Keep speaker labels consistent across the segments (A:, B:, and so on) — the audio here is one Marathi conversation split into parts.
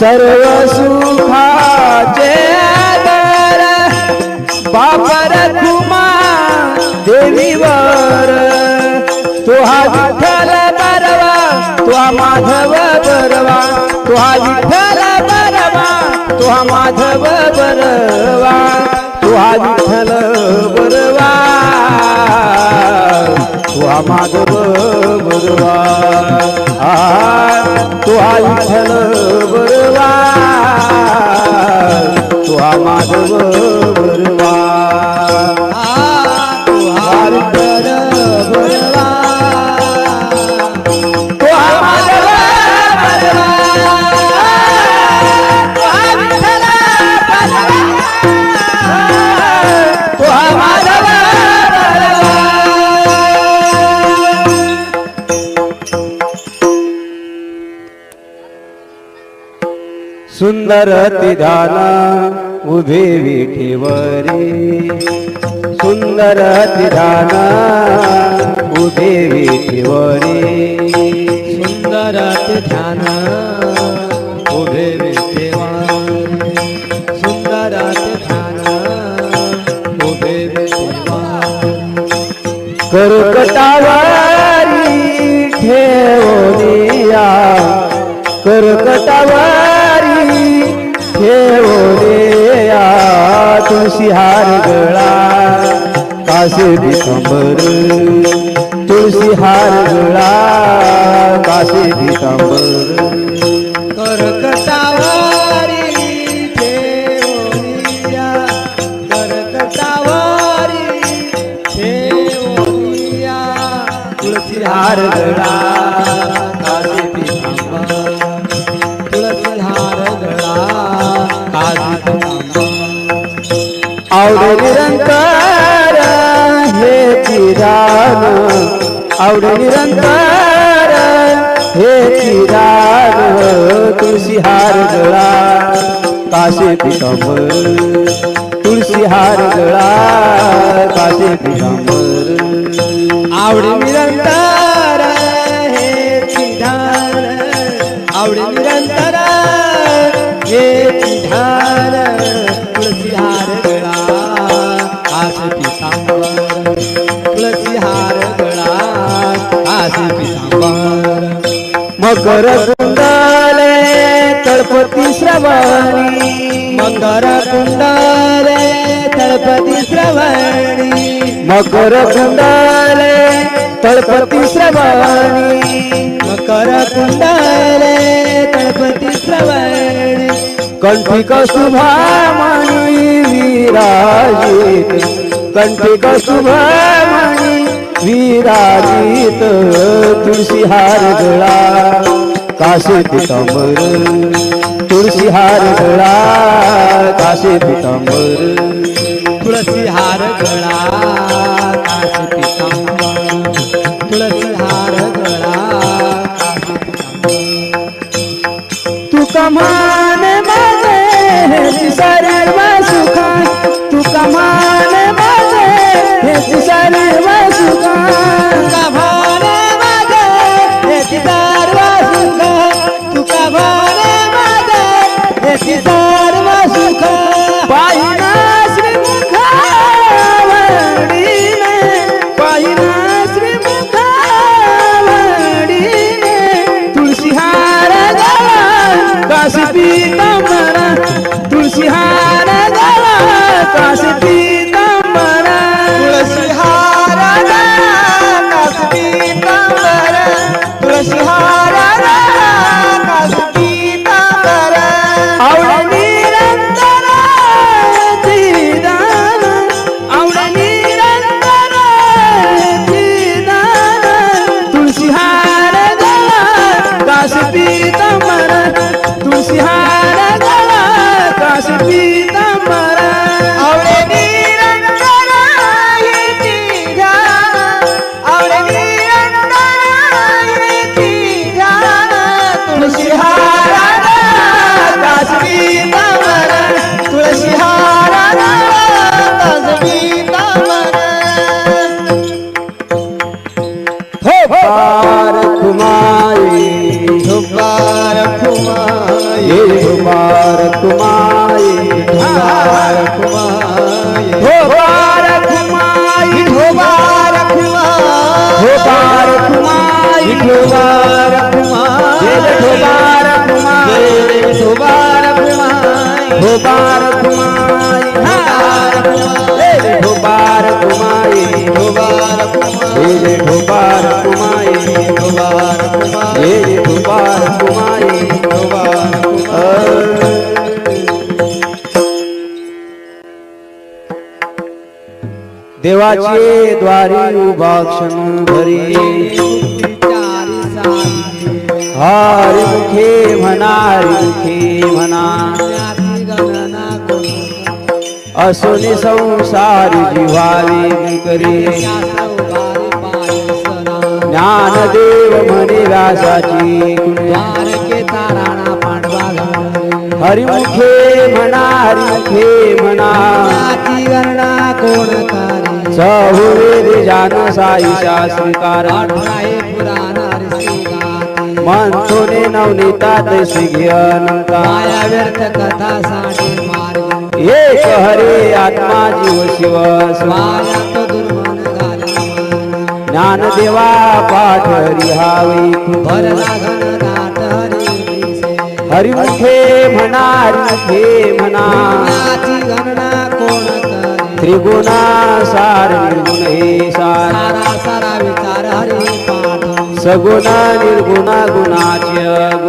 A: सर्व सुखाचे आदर बापर खुमा देवीवर तुहा विठ्ठल बरवा तुहा माधव बरवा तुहा विठ्ठल बरवा तुहा माधव बरवा तुहा विठ्ठल बरवा तुहा माधव बरवा तुहा विठ्ठल बरवा तुहा माधव बरवा तुहा विठ्ठल बरवा तुहा माधव बरवा तुहा विठ्ठल बरवा तुहा माधव सुंदर तिधान उभे विठेवरे सुंदर तिधान उभे विठेवरे सुंदर तिधान उभे विठेवरे सुंदर तिधान उभे विठेवरे कर्कटावारी ठेवोनिया कर्कटावारी ठेवोनिया तुळशी हार गळा कासे पितांबर तुळशी हार गळा कासे पितांबर कर्कटावारी ठेवोनिया कर्कटावारी ठेवोनिया तुळशी हार गळा कासे पितांबर आवडे निरंतर हे चिरान आवडे निरंतर हे चिरान तुळशी हार गळा कासे पितांबर तुळशी हार गळा कासे पितांबर आवडे निरंतर हे चिरान आवडे निरंतर हे चिरान तुळशी हार गळा कासे पितांबर तुळशी हार गळा कासे पितांबर मकर कुंडले तळपती श्रवणी मकर कुंडले तळपती श्रवणी मकर कुंडले तळपती श्रवणी मकर कुंडले तळपती श्रवणी कंठी कस्तुभामणी विराजित कंठी कस्तुभामणी विराजित तुळशी हार गळा कासे पितांबर तुळशी हार गळा कासे पितांबर तुळशी हार गळा कासे पितांबर तुळशी हार गळा कासे पितांबर तू कमान माझे सर्व सुखा तू कमान माझे हे सर्व सुखा कमान माझे हे सर्व सुखा तू कमान माझे हे सर्व सुखा पाहिना श्रीमुखा वडीने पाहिना श्रीमुखा वडीने तुळशी हार गळा कासे पितांबर तुळशी हार गळा कासे पितांबर ढोबारखुमाई ढोबारखुमाई ढोबारखुमाई ढोबारखुमाई ढोबारखुमाई ढोबारखुमाई जय ढोबारखुमाई ढोबारखुमाई ढोबारखुमाई ढोबारखुमाई ढोबारखुमाई जय ढोबारखुमाई ढोबारखुमाई जय ढोबारखुमाई ढोबारखुमाई देवाचे द्वारी उभा क्षण भरी हरी मुखे म्हणा असोनी संसार जीवावी करी ज्ञानदेव म्हणे व्यासाची हरिमुखे म्हणा
B: गणना कोण करे
A: सहुवेद जान साई शास्त्रीकार मनसोने नवनीता तैसी अनंता
B: माया व्यर्थ कथा साठी मार्ग
A: एक हरे आत्मा जीव शिव
B: माया तो दुर्मन घाला
A: ज्ञानदेवा पाठ हरिहावी
B: भरला घन दाट हरी
A: हरिमुखे म्हणा
B: ज्ञाची गणना कोण करे
A: त्रिगुणा सार निर्गुण हे सार
B: सारा सारा विचार हरी पाठ
A: सगुणा निर्गुणा गुणाच्य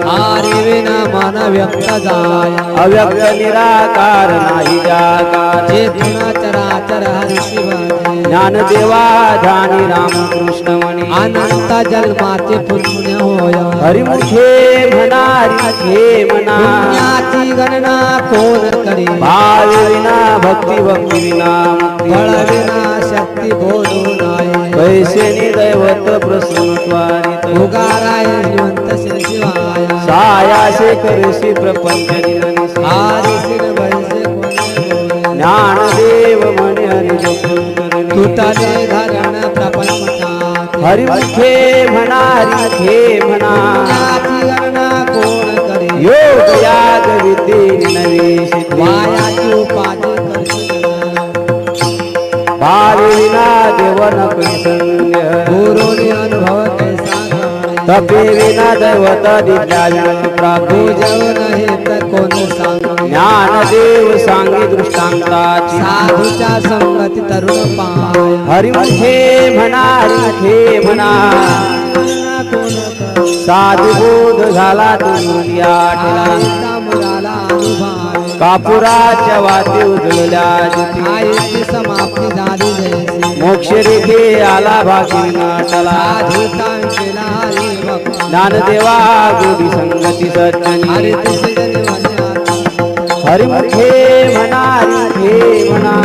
B: हरी विना मन व्यक्त जाय
A: अव्यक्त निराकार नाही जाकार
B: चेतन चराचर हरी शिव
A: ज्ञानदेवा ध्यानी रामकृष्ण म्हणे
B: अनंत जन्माचे पुण्य होय
A: हरिमुखे म्हणा
B: पुण्याची गणना कोण करे
A: भाव विना भक्ती विना
B: बळ विना शक्ती बोलू नाही
A: कैसे दैवत प्रसन्नत्वानित
B: उगाराय जिवंत श्री शिवाय
A: सायासे करसी प्रपंच निरनिसी
B: हरी सिर वैसे कोणी
A: ज्ञानदेव म्हणे हरिजपून करणे
B: तुटले धरण प्रपंचात
A: हरिमुखे म्हणा
B: पुण्याची गणना कोण करे
A: योग याग विद्ये नवेशित
B: मायाची उपाधी करते
A: भाविना देवन संग
B: गुरुनी अनुभव कैसा गणे
A: तपे विना दैवत दिव्याविन प्राप्ती
B: पूजव नाही तर कोण सांगे
A: ज्ञानदेव सांगे दृष्टांताची
B: साधूच्या संगती तरुण पाय
A: हरिमुखे म्हणा
B: कोण करे
A: साधुबोध झाला दुर्या ठेला
B: मुलाला अनुभव
A: कापुराच्या वाते उजळल्या ज्योती
B: आईची समाप्ती झाली जैसी
A: मोक्ष रेखे आला भागी नाटला
B: साधुतां केला हरी भक्त
A: ज्ञानदेवा गोडी संगती सज्जनी
B: हरी तिसजनी म्हणे
A: हरिमुखे म्हणा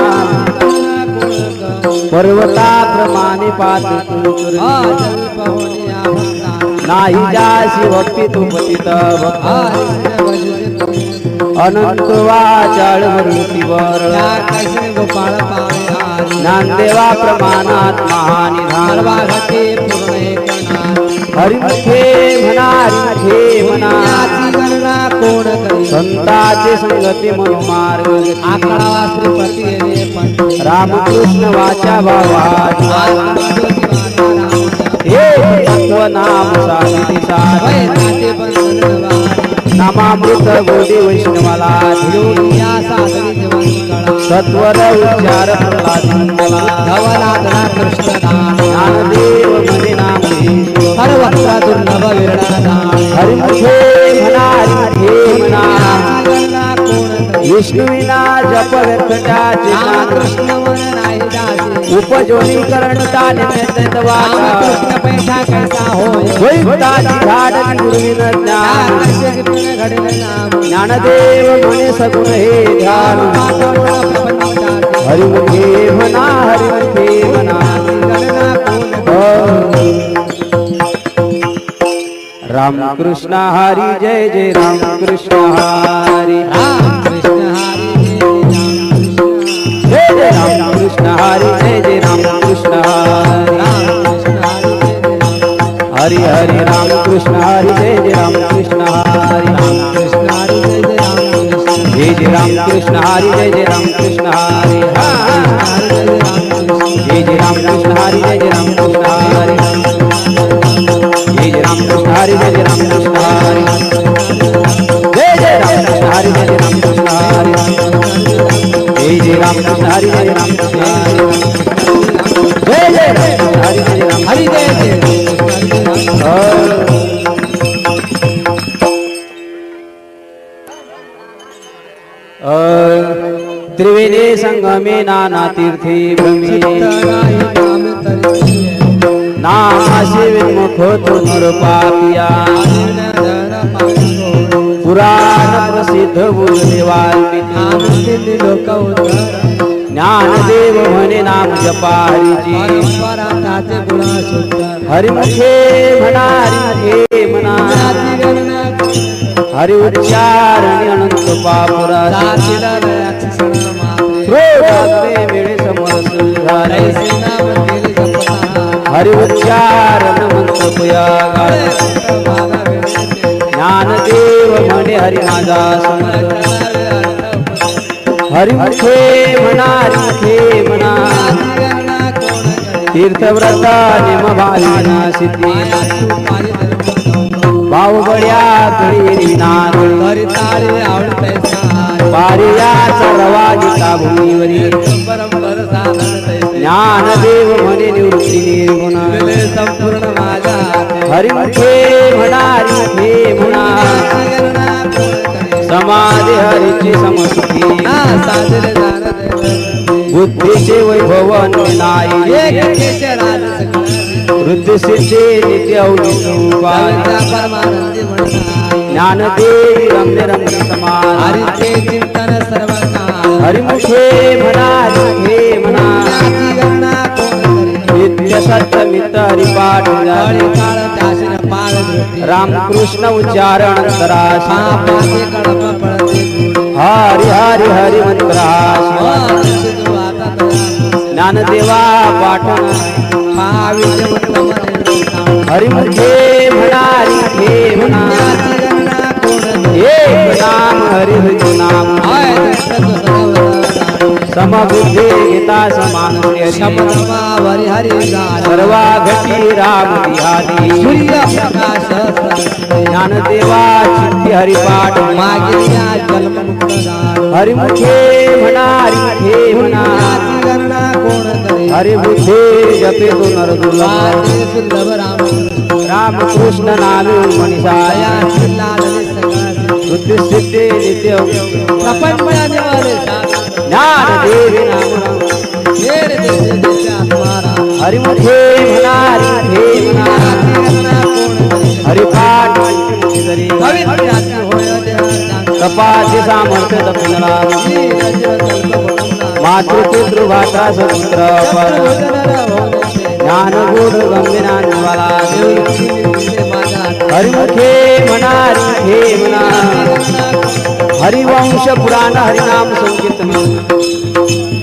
A: पर्वताप्रमाणे पात्र तू नाही जासी भक्ती तू पतित अनंत वाचाळ वृत्तीवर
B: गोपाळ पाय
A: ज्ञानदेवा प्रमाणात महानिधान हरिमुखे म्हणा
B: गणना कोण करे
A: संताचे संगती मनोमार्ग
B: आकडावा श्रीपती
A: रामकृष्ण वाचा भावा हे तत्व नाम साधी साध नामामृत गोडी वैष्णवाला सत्वर उच्चार
B: धवलादना कृष्ण
A: ज्ञानदेव म्हणे नाम
B: सर्वत्र दुर्लभ विरळा
A: हरिमुखे म्हणा विष्णुविना जप व्यर्थाचे
B: कृष्ण मन नाही दासी
A: उपजोनी करणता निमित्त वाचा
B: कृष्ण पैसा कैसा होय
A: वैताची झाड गुरुविन ज्ञान ज्ञानदेव म्हणे सगुण हे ध्यान हरिमुखे म्हणा राम कृष्ण हरी जय जय राम कृष्ण हरी जय जय राम कृष्ण हरी जय जय राम कृष्ण हरी हरि हरि राम कृष्ण हरी जय जय राम कृष्ण हरी
B: कृष्ण हरी जय जय राम
A: जय राम कृष्ण हरी जय जय राम कृष्ण हरी जय जय राम कृष्ण हरी जय जय राम कृष्ण हरी जय जय राम कृष्ण हरी जय जय राम कृष्ण हरी जय जय राम कृष्ण हरी जय जय राम कृष्ण हरी जय जय राम कृष्ण हरी जय जय राम कृष्ण हरी जय जय राम कृष्ण हरी जय जय राम हरी जय जय त्रिवेणी संगमे नाना तीर्थी भ्रमी नाम सेवित मुख तो नर पापिया पुराण प्रसिद्ध वाल्मीकि ज्ञानदेव म्हणे नाम जपारीची हरिमुखे म्हणा हरिमुखे म्हणा हरि उच्चारणी अनंत पापुरा वेळे समरस हरि उच्चारण मंतपया ज्ञानदेव म्हणे हरि माझा संत हरिमुखे म्हणा हरिमुखे म्हणा तीर्थव्रता निमभाविना सिद्धी बाहुबड्या तळी नाद पारियाचा रवाजिता भूमीवरी ज्ञानदेव म्हणे निवृत्ती निर्गुण संपूर्ण माझा हरिमुखे म्हणा हरिमुखे म्हणा समाधी हरीची समसुखी बुद्धीचे वैभव नाही वृद्धसिद्धे नित्य ज्ञानदेवी रम्य रम्य समान हरिचे चिंतन सर्व हरिमुखे म्हणा हरिमुखे म्हणा नित्य सत्य मित्र हरिपाठ रामकृष्ण उच्चारण कराशा हरि हरि हरि मंत्राश ज्ञानदेवा पाठन हरिमुखे म्हणा हरिमुखे म्हणा एक नाम हरि हरि नाम समबुद्धि गीता समान सर्वा घटी राम बिहारी ज्ञानदेवा चित्ती हरिपाठ हरिमुखे म्हणा हरिमुखे म्हणा हरिमुखे जपे तो नरदुर्लभ रामकृष्ण नामे मनीषाया बुद्धि सिद्धि नित्य ज्ञान देवी नाम हरिमुखे म्हणा हरिमुखे म्हणा हरिपाठ तपाचे सामर्थ्य दक्षिणा मातृपुत्र भाषा स्वतंत्र ज्ञान गुण गंभीरांवाला हरिमुखे म्हणा हरिमुखे म्हणा हरिवंश पुराण हरिनाम संकीर्तन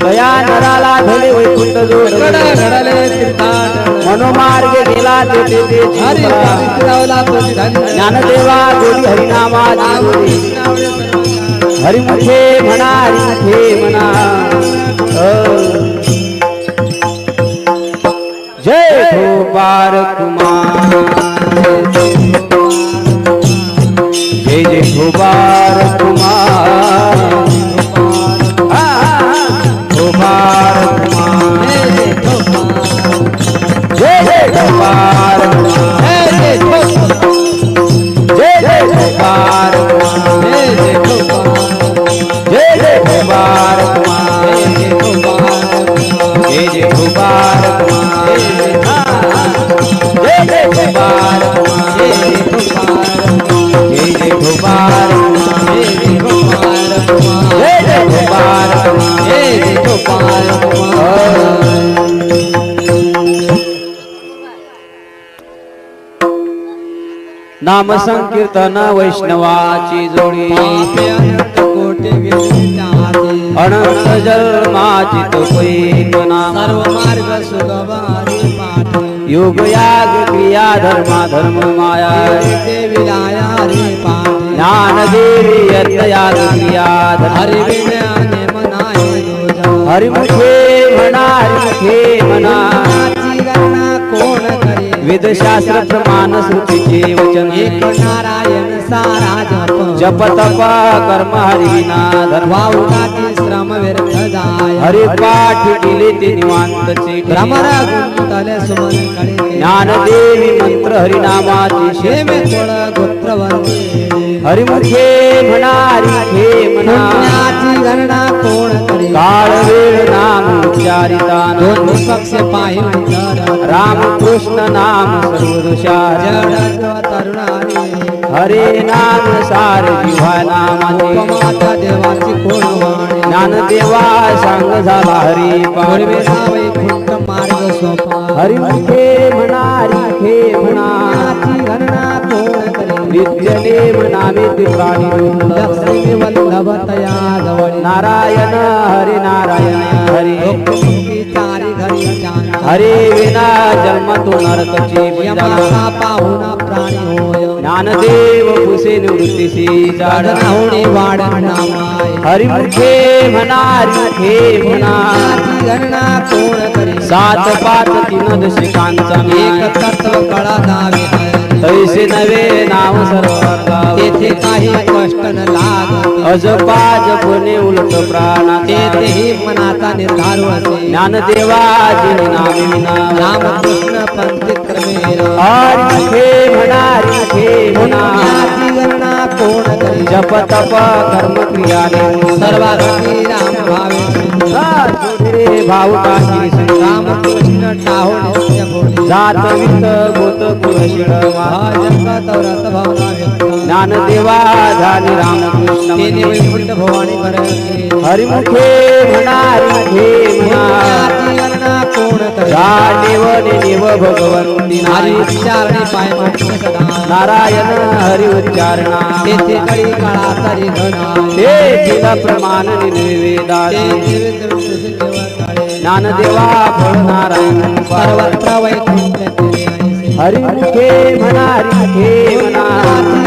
A: दया नराला धले वैकुंठ जोड मनोमार्गे गेला ते ज्ञानदेवा गोडी हरिनामा हरिमुखे म्हणा हरिमुखे म्हणा जय गोपाल कुमार जय जय गोपाल कुमार गोपाल कुमार जय जय गोपाल कुमार जय जय गोपाल कुमार जय जय गोपाल कुमार जय जय गोपाल कुमार जय जय गोपाल कुमार जय जय गोपाल जय जय गोपाल जय जय गोपाल नाम संकीर्तन वैष्णवाची जोडी अनंत जन्माची तो नाम सर्व मार्ग सुगवारी पाठ योग याग क्रिया धर्म धर्म माया देवी लाया रे पाठ ज्ञानदेवी यत्या क्रिया
B: हरि विना नेम नाही दूजा
A: हरिमुखे म्हणा हरिमुखे म्हणा
B: नाची गणना कोण करे
A: वेदशास्त्र प्रमाण श्रुतीचे वचन
B: एक नारायण सारा जप
A: जप तप कर्म हरिना धर्म
B: वावुकाती श्रम व्यर्थ जाय
A: हरि पाठ केले ते निवांतचे
B: भ्रमर गुंतले सुमन कडे
A: ज्ञानदेवी मंत्र हरिनामाची
B: शेमे थोड गोत्र वर्गे
A: हरिमुखे म्हणा हरिमुखे म्हणा
B: पुण्याची गणना कोण करे
A: काळ वेळ नाम उच्चारितान
B: दोन पक्ष पाहिजे तर
A: राम कृष्ण नाम सर्वदुषार
B: जड तरुणारी
A: हरे नाम सार जिव्हा नामाचे
B: उपमाता देवाची कोण वाणी
A: ज्ञानदेवा सांग झाला हरी
B: पूर्वे
A: पार्वती
B: नावे खुंट मार्ग सोपा
A: हरिमुखे म्हणा हरिमुखे म्हणा
B: पुण्याची गणना कोण करे
A: विद्यने नामे ते प्राणी
B: लक्ष्मी वल्लभ तया जवळ
A: नारायण हरी नारायण हरी
B: लोकमुक्ती चारी घरी जाण
A: हरे विना जन्म तो नरकची
B: यमाचा पाहुणा प्राणी होय
A: ज्ञानदेव पुसे निवृत्तीसी जाड
B: होणे वाढ नामाय
A: हरिमुखे म्हणा हरिमुखे म्हणा
B: पुण्याची गणना कोण करे
A: सात पाच तीन दशकांचा
B: एक तत्व कळा दावे हरी
A: तैसे नवे नाव सर्व
B: तेथे काही कष्ट न लागत
A: अजपा जपणे उलट प्राणाचे
B: तेथेही मनाचा निर्धार असे
A: ज्ञानदेवा जिनी नामे विना
B: रामकृष्ण पंथित क्रमेण
A: हरिमुखे म्हणा हरिमुखे म्हणा
B: पुण्याची गणना कोण करे
A: जप तप कर्म क्रियाने
B: सर्वांगी राम भावे
A: भावकाशी
B: रामकृष्ण टाहोणे बोले
A: जात वित गोत कुलशीळ
B: जगत रथ भावना व्यक्त
A: ज्ञानदेवा झाली रामकृष्ण
B: तेने वैकुंठ भवानी बरके
A: हरिमुखे म्हणा हरिमुखे म्हणा
B: पुण्याची गणना कोण करे
A: देव देव भगवंती
B: हरी
A: नारी
B: उच्चारणे पाय मोक्ष सदा
A: नारायण हरि उच्चारणा
B: तेथे कळी काळा तरी घना
A: ते तिला प्रमाण निर्वेदा ज्ञानदेवा फळ नारायण
B: सर्वत्र वैकुंठ तेरे ऐसे
A: हरिमुखे म्हणा हरिमुखे म्हणा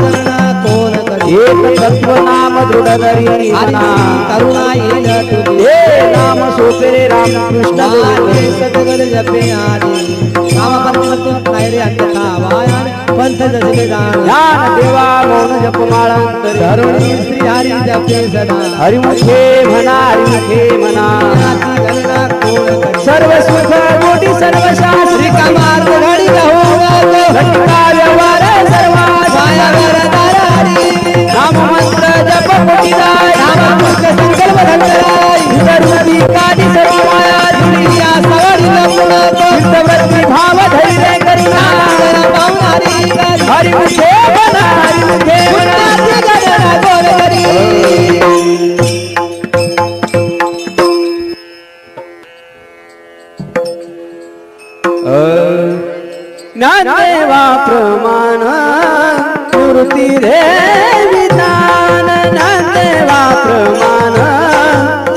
B: गणना कोण करे
A: एक तत्व नाम दृढ करी
B: हरी
A: म्हणा
B: करुणा येईल तुझे
A: हे नाम सोपे रे रामकृष्ण
B: नामे सतगल जपे आदी नाम पंथ नायरे अंतका वायान पंथ जसले जाण
A: ज्ञानदेवा मौन जपमाळांतर
B: धरुणी श्री हरी जपे सदा
A: हरिमुखे म्हणा हरिमुखे म्हणा
B: पुण्याची गणना कोण करे
A: सर्व सुख कोटी सर्व शास्त्री
B: मार्ग घडी रहो
A: घटका व्यवहार सर्व
B: छायावर दाराडी
A: नाम मंत्र जप कोटीदाय
B: नाम पुष्क संकल्प धंतराय
A: सर्वदी कादी सर्व माया जुळी
B: या सवारी लपणतो
A: चित्तवृत्ती भाव धैर्य करुणा
B: पावनारी
A: हरिमुखे म्हणा हरिमुखे म्हणा
B: पुण्याची गणना कोण करी
A: ज्ञानदेवा प्रमाण निवृत्ती रे विधान ज्ञानदेवा प्रमाण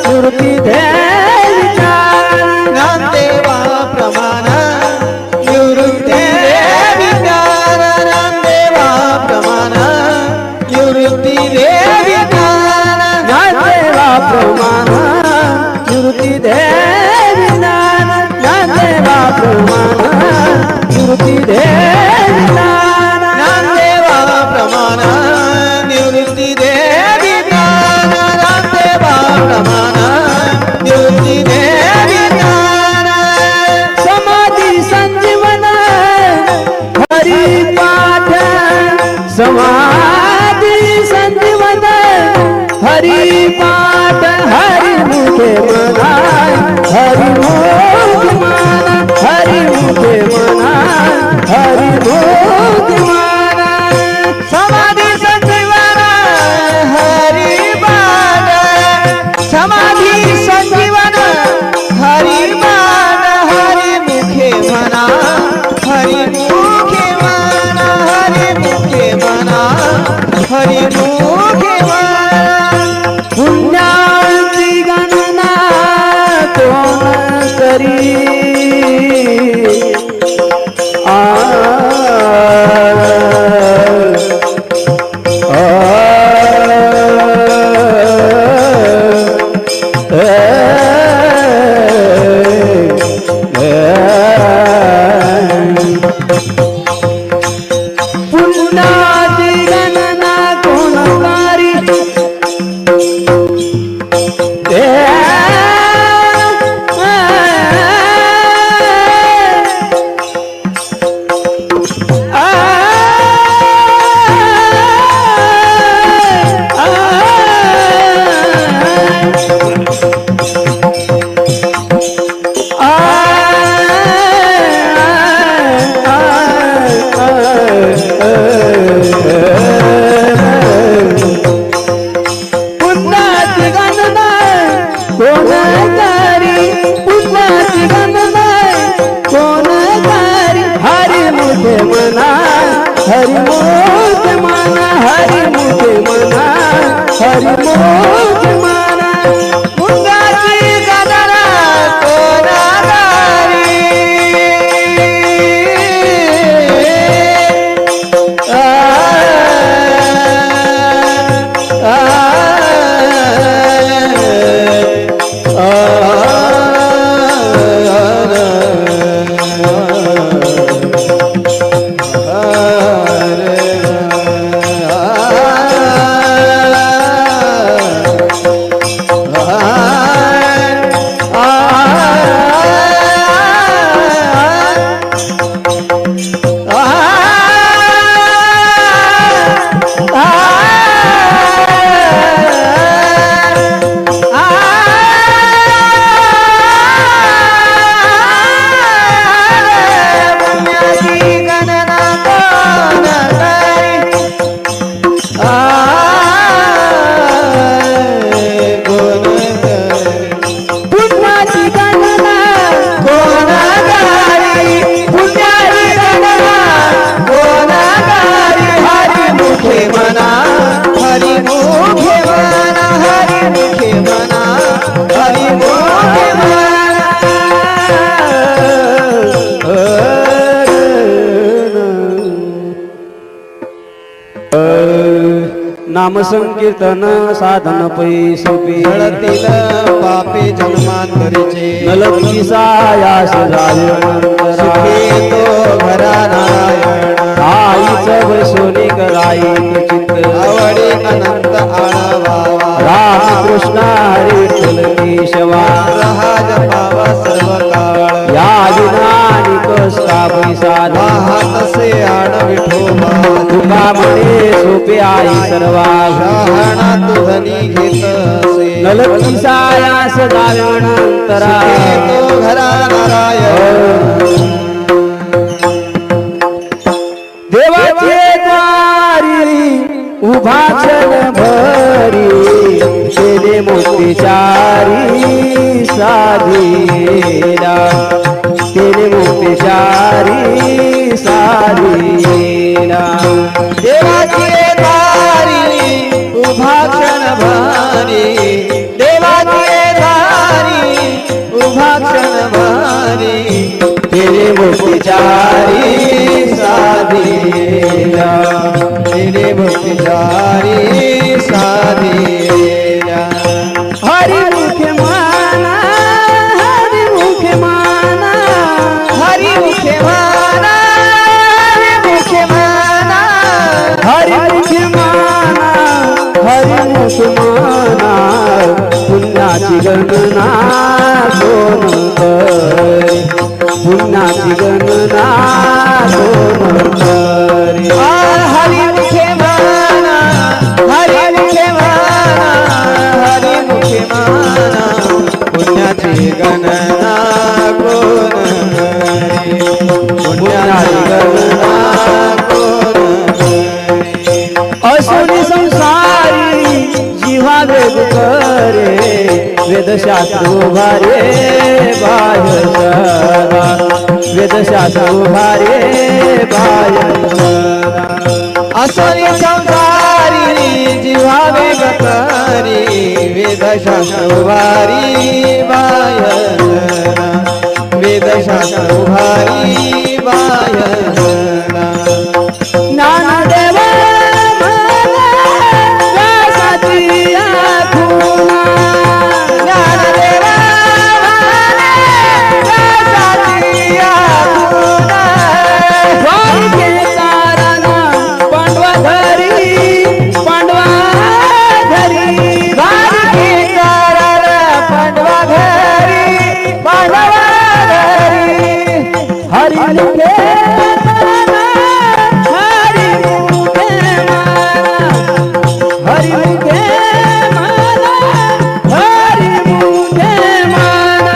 A: निवृत्ती रे विधान
B: ज्ञानदेवा प्रमाण निवृत्ती रे विज्ञान ज्ञानदेवा प्रमाण निवृत्ती रे विज्ञान
A: ज्ञानदेवा प्रमाण निवृत्ती रे विधान ज्ञानदेवा प्रमाण निवृत्ती रे विधान
B: ज्ञानदेवा प्रमाण निवृत्ती रे विज्ञान ज्ञानदेवा प्रमाण निवृत्ती रे विज्ञान
A: समाधी संजीवन हरि पाठ समाधी संजीवन हरि पाठ हरि मुखे मना हरि मुख माना हरि मुखे मना हरि मुख माना
B: समाधी संजीवन हरि बाण समाधी संजीवन हरि बाण हरि मुखे म्हणा हरि मुखे म्हणा हरि मुखे म्हणा हरि मुखे म्हणा
A: पुण्याची गणना कोण करी आ हरिमुख माना हरिमुख माना हरिमुख माना मुंगाची गदरा कोणादारी नाम संकीर्तन साधन पै सोपे
B: जळतील पापे जन्मांतरीचे
A: नलकिसायास
B: सुखे तो घरा नारायण
A: आईच वैसोनी कराई चित्त
B: आवडे अनंत आळवा
A: राम कृष्ण हरी विठ्ठल केशवा
B: राज पावा सर्व काळ
A: या विनानी कष्टा पैसा
B: तसे आण विठोबा
A: तुका म्हणे सोपे आई सर्वा
B: शहाणा तुझनी घेत असे
A: नलकिसायास जागवणांतरा
B: तो घरा नारायण
A: देवाचे द्वारी उभा क्षण भरी केले मोतीचारी साधीला केले मोतीचारी साधीला
B: देवाची दारी उभा क्षण भारी देवाची दारी उभा क्षण भारी
A: केले मोतीचारी साधीला
B: तेरे भक्तिचारी साधीला
A: हरिमुख माना हरिमुख माना
B: हरिमुख माना हरिमुख माना
A: हरिमुख माना हरिमुख माना पुण्याची गणना कोण करे पुण्याची गणना कोण करे
B: हरिमुख माना हरिमुख माना हरिमुख माना पुण्याची गणना कोण करे पुण्याची गणना कोण करे
A: असुरी संसारी जीवा वेद करे वेदशास्त्र उभारे बाह्य सदा वेदशास्त्र उभारे बाह्य सदा
B: असुरी संसारी जीवा वेगकारी वेदशास्त्र उभारी बाह्य वेदशास्त्र उभारी बाह्य
A: ज्ञानदेव व्यासाची आखुना
B: ज्ञानदेव व्यासाची आखुना
A: वाक्य तारणा पांडवा धरी पांडवा धरी
B: वारके कारण पांडवा घरी पांडवा घरी
A: हरिमुखे माना हरिमुखे माना हरिमुखे माना हरिमुखे माना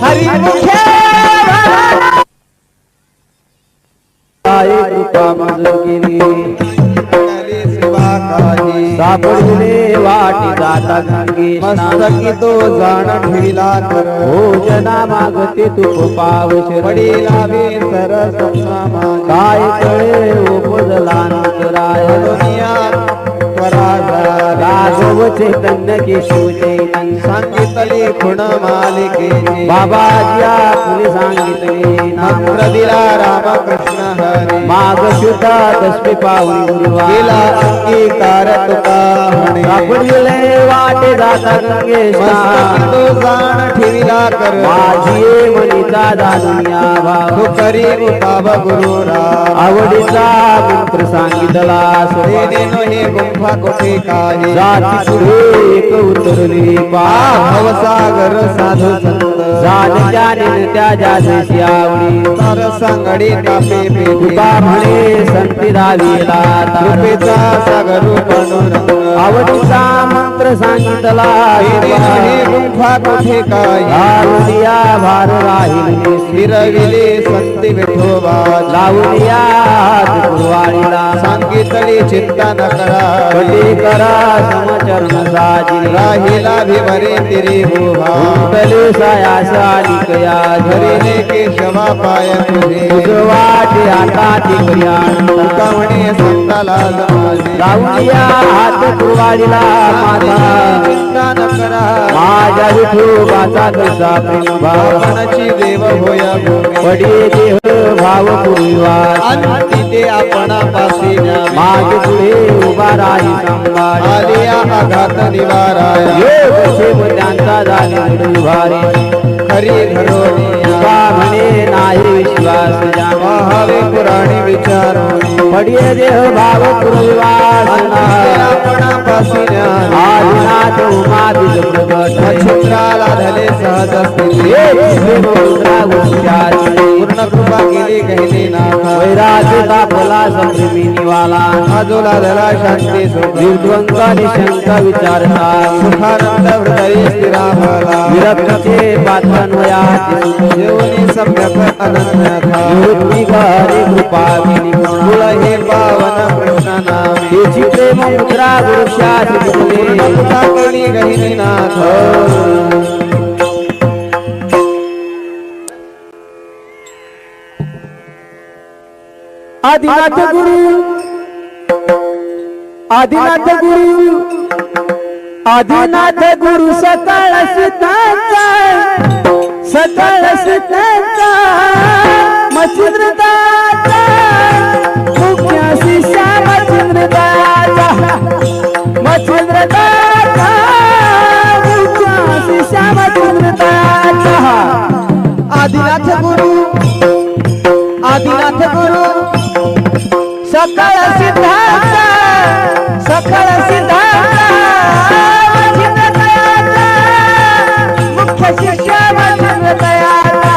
B: हरिमुखे
A: आई कृपा माझ केली
B: सेवा काही
A: सापडले वाटी जाता गंगे
B: मस्तकी तो जाण ठेविला कर
A: भोजना मागते तूप पावशर
B: वडिला बेसर सप्नामा
A: काय कळे उपजला नंतराय
B: दुनियात त्वराजा
A: राघव चैतन्य केशव चैतन्य
B: सांगितले खुण मालिकेचे
A: बाबाजी आपले सांगितले
B: मंत्र दिला रामकृष्ण हरी
A: माग शुद्धा दशमी पावली गुरुवार
B: केला अंगीकार तुका म्हणे
A: सापडले वाटे जाता गंगे
B: मस्तकी तो जाण ठेविला कर
A: माझी मनीचा दुनिया भाव
B: तो करी उताव गुरुरा
A: आवडीचा मंत्र सांगितला
B: देनेनो हे गुंफा कोठे काही
A: जाती पुढे एक उतरली
B: भवसागर साधू संत
A: जाण जाणे त्या जातीची आवडी
B: तर संगडी तापे
A: तुका म्हणे संती दावीला
B: कृपेचा सागर पांडुरंग
A: आवडीचा मंत्र सांगितला
B: हे गुंफा कोठे काही
A: लावूया भार राहील
B: फिरविले संती विठोबा
A: लावूया गुरुवारीला
B: सांगितली चिंता न करा
A: कटी करा समचरण साजी
B: राहिला भिवरे तिरी भोभा
A: तले सायास आलिकया
B: धरिले केशवा पाय तुझे
A: वाटे आता तिकड्या
B: कवणे संताला जमाजे
A: लावूया हात गुरुवारीला माझा
B: चिंता न करा
A: माझ्या विठोबाचा कसा प्रेम भाव
B: मनाची देव होया
A: पडी देह भाव पूर्वास
B: आणि ते आपणापासी न्यावे
A: मागे पुढे उभा राही संभाळ
B: आलिया आघात निवाराया
A: योग सेव त्यांचा झाले भारी
B: खरी धरोनिया
A: म्हणे नाही विश्वास जावा
B: हवे पुराणी विचारोनी
A: पडिये देह भाव पूर्वास
B: आपणापासी न्यावे
A: आदिनाथ उमा बीज प्रगट
B: नक्षत्राला धले सहज स्थिती पूर्ण कृपा केली कहली नाथा
A: वैराग्य तापला संप्रेमी निवाला
B: आजोला धला शांती सुख
A: निर्द्वंद निशंक विचारता
B: सुखानंद हृदय स्थिराभला
A: विरक्तचे पात्रान्वया
B: जेवणी सम्यक अनन्यथा
A: निवृत्ती हरी कृपा केली
B: कुळ हे पावन कृष्ण नामे
A: तेची प्रेम मुद्रा गुरुशास
B: कृपा केली गहिनी नाथ
A: आदिनाथ गुरु आदिनाथ गुरु आदिनाथ गुरु सकाळ सिद्धांचा सकाळ सिद्धांचा मच्छिंद्रदाचा मुख्य शिष्या मच्छिंद्रदाचा मच्छिंद्रदाचा मुख्य शिष्या मच्छिंद्रदाचा
B: आदिनाथ गुरु आदिनाथ गुरु
A: सकाळ सिद्धांचा सकाळ सिद्धांचा मच्छिंद्रदाचा मुख्य शिष्या मच्छिंद्रदाचा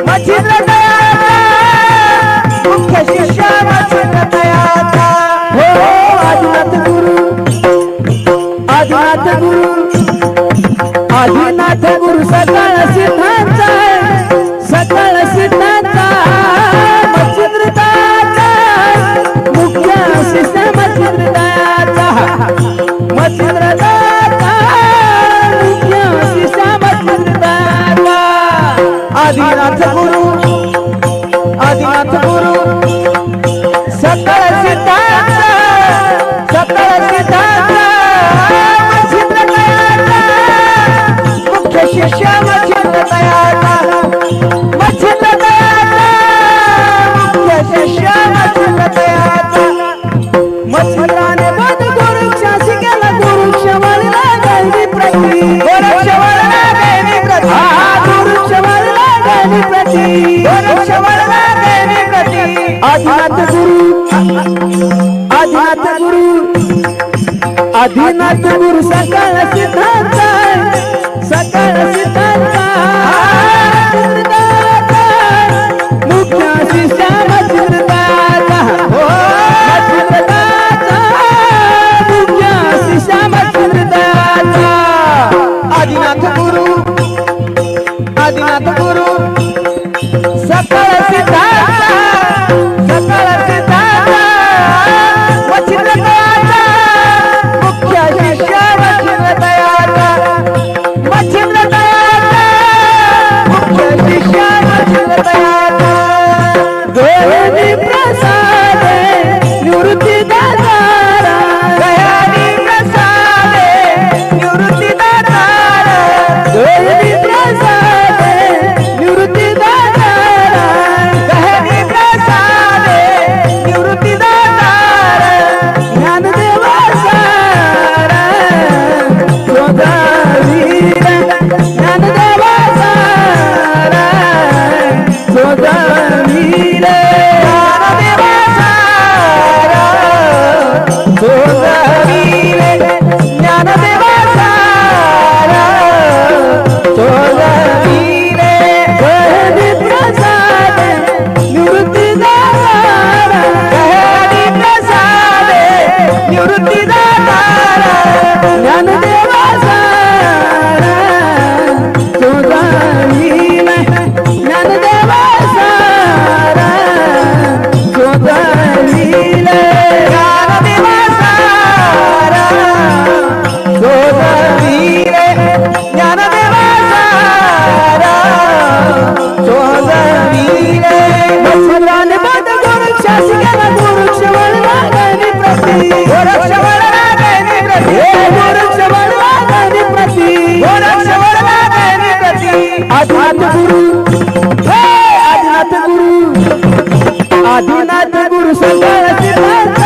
A: मच्छिंद्रदाचा मुख्य शिष्या मच्छिंद्रदाचा हो आदिनाथ गुरु आदिनाथ गुरु आदिनाथ गुरु सकाळ सिद्धांचा सकाळ सिद्धांचा मच्छिंद्रदाचा मुख्य शिष्य मच्छिंद्रदाचा मच्छिंद्रदाचा मुख्य शिष्य मच्छिंद्रदाचा
B: आदिनाथ गुरु आदिनाथ गुरु
A: सकाळ सिद्धांचा सकाळ सिद्धांचा मच्छिंद्रदाचा मुख्य शिष्य मच्छिंद्रदाचा मच्छिंद्रदाचा मुख्य शिष्य मच्छिंद्रदाचा मच्छिंद्राने बद गोरक्षा शिकेला गोरक्षा वळला गैरी प्रती गोरक्षा वळला गैरी प्रती गोरक्षा वळला गैरी प्रती गोरक्षा वळला गैरी प्रती आदिनाथ गुरु आदिनाथ गुरु आदिनाथ गुरु सकाळ सिद्धांचा सकाळ सिद्धांचा मच्छिंद्रदाचा मुख्य शिष्य मच्छिंद्रदाचा मच्छिंद्रदाचा मुख्य शिष्य मच्छिंद्रदाचा
B: आदिनाथ गुरु आदिनाथ गुरु
A: सकाळ सिद्धांचा सकाळ सिद्धांचा मच्छिंद्रदाचा
B: निवृत्ती दातार गहनी प्रसाद निवृत्ती दातार गहनी प्रसाद निवृत्ती दातार ज्ञानदेवा सार सोदावीर ज्ञानदेवा सार सोदावीर ज्ञानदेवा सार सोदावीर ज्ञानदेवा सार सोदावीर गहनी प्रसाद निवृत्ती दातार गहनी प्रसाद निवृत्ती दातार ज्ञानदेवा सार सोदावीर ज्ञानदेवा सार सोदावीर ज्ञानदेवा सार सोदावीर ज्ञानदेवा सार सोदावीर मत्स्यराने बाद गोरक्षास गेला गोरक्ष वळवागणी प्रती गोरक्ष वळवागणी प्रती गोरक्ष वळवागणी प्रती गोरक्ष वळवागणी प्रती आदिनाथ गुरु हे आदिनाथ गुरु आदिनाथ गुरु सकळ सिद्धांत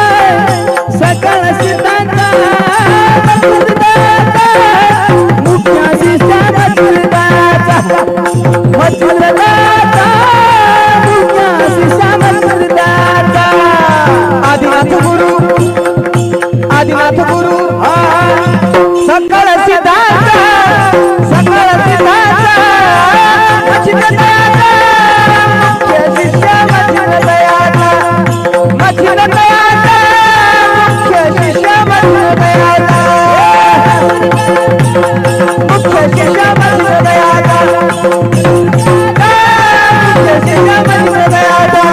B: सकळ सिद्धांत मुख्य शिष्या मथुरदाचा मथुरदाचा मुख्य शिष्या मथुरदाचा आदिनाथ गुरु सकळ सिद्धांत सकळ सिद्धांत मथुरदाचा मुख्य शिष्या मथुरदाचा मथुरदाचा मुख्य शिष्या मथुरदाचा मुख्य शिष्या मथुरदाचा मुख्य शिष्या मथुरदाचा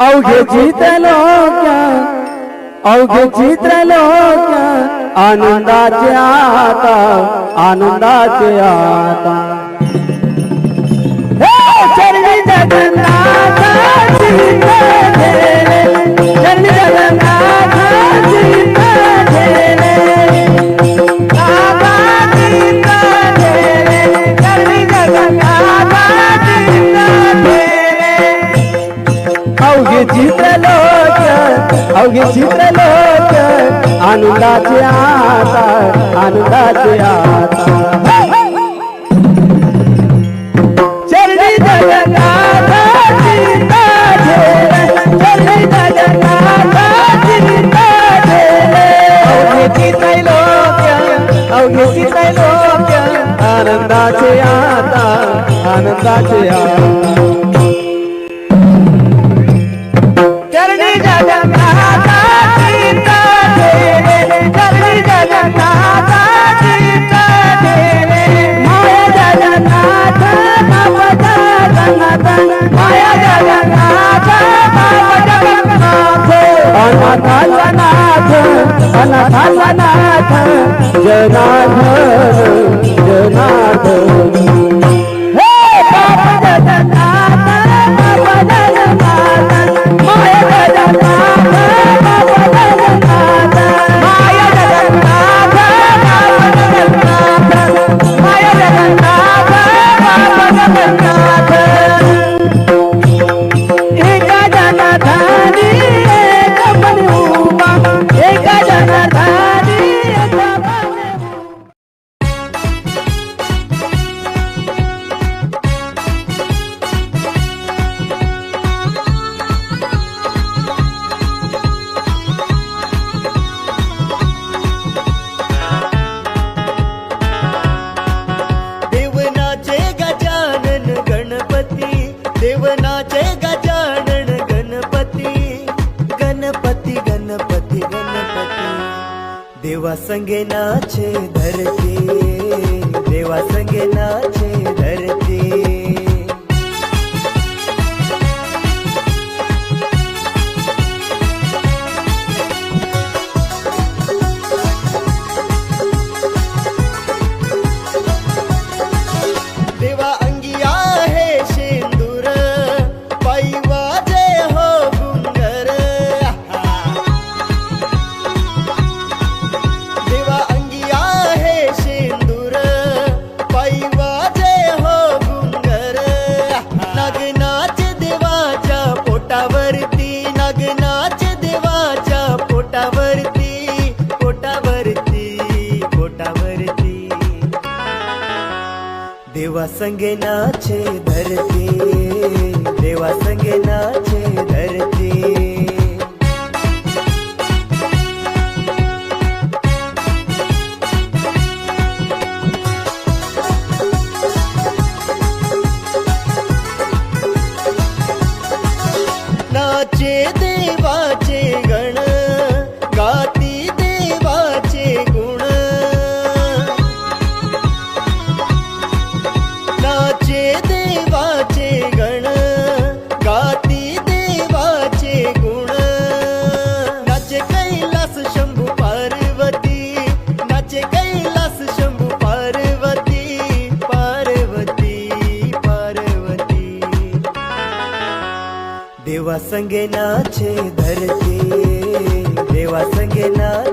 B: अवघे चित्रलोक्या अवघे चित्रलोक्या आनंदाचे आता आनंदाचे आता हे चरणी जगन्नाथ चित्त ठेले चरणी जगन्नाथ चित्त ठेले नाथा चित्त ठेले चरणी जगन्नाथ चित्त ठेले अवघे चित्रलोक आनंदाचे आता आनंदाचे आता चरणी जगन्नाथ चित्त ठेले चरणी जगन्नाथ चित्त ठेले अवघे चित्रलोक आनंदाचे आता आनंदाचे आता चरणी जगन्नाथ चित्त ठेले चरणी जगन्नाथ चित्त ठेले माया जगन्नाथ बाबा जगन्नाथ माया जगन्नाथ बाबा जगन्नाथ अनाथाचा नाथ अनाथाचा नाथ जनार्दन जनार्दन हे बाबा जगन्नाथ बाबा जगन्नाथ माया जगन्नाथ बाबा जगन्नाथ माया जगन्नाथ बाबा जगन्नाथ माया जगन्नाथ बाबा जगन्नाथ एका जनाधानी एक बनी उभा एका जनाधानी एक बनी
C: देवनाचे गजानन गणपती गणपती गणपती गणपती देवा संगे नाचे धरती देवा संगे नाचे धरती देवा अंगी आहे शेंदूर पायी वाजे हो गुंग देवा संगे नाचे धरती, देवा संगे नाचे धरती. नाचे देवाचे गण, गाती देवाचे गुण. नाचे देवाचे गण, गाती देवाचे गुण. नाचे कैलास शंभू पार्वती, नाचे कैलास शंभू पार्वती, पार्वती पार्वती. देवा संगे नाचे धरती, देवा संगे नाचे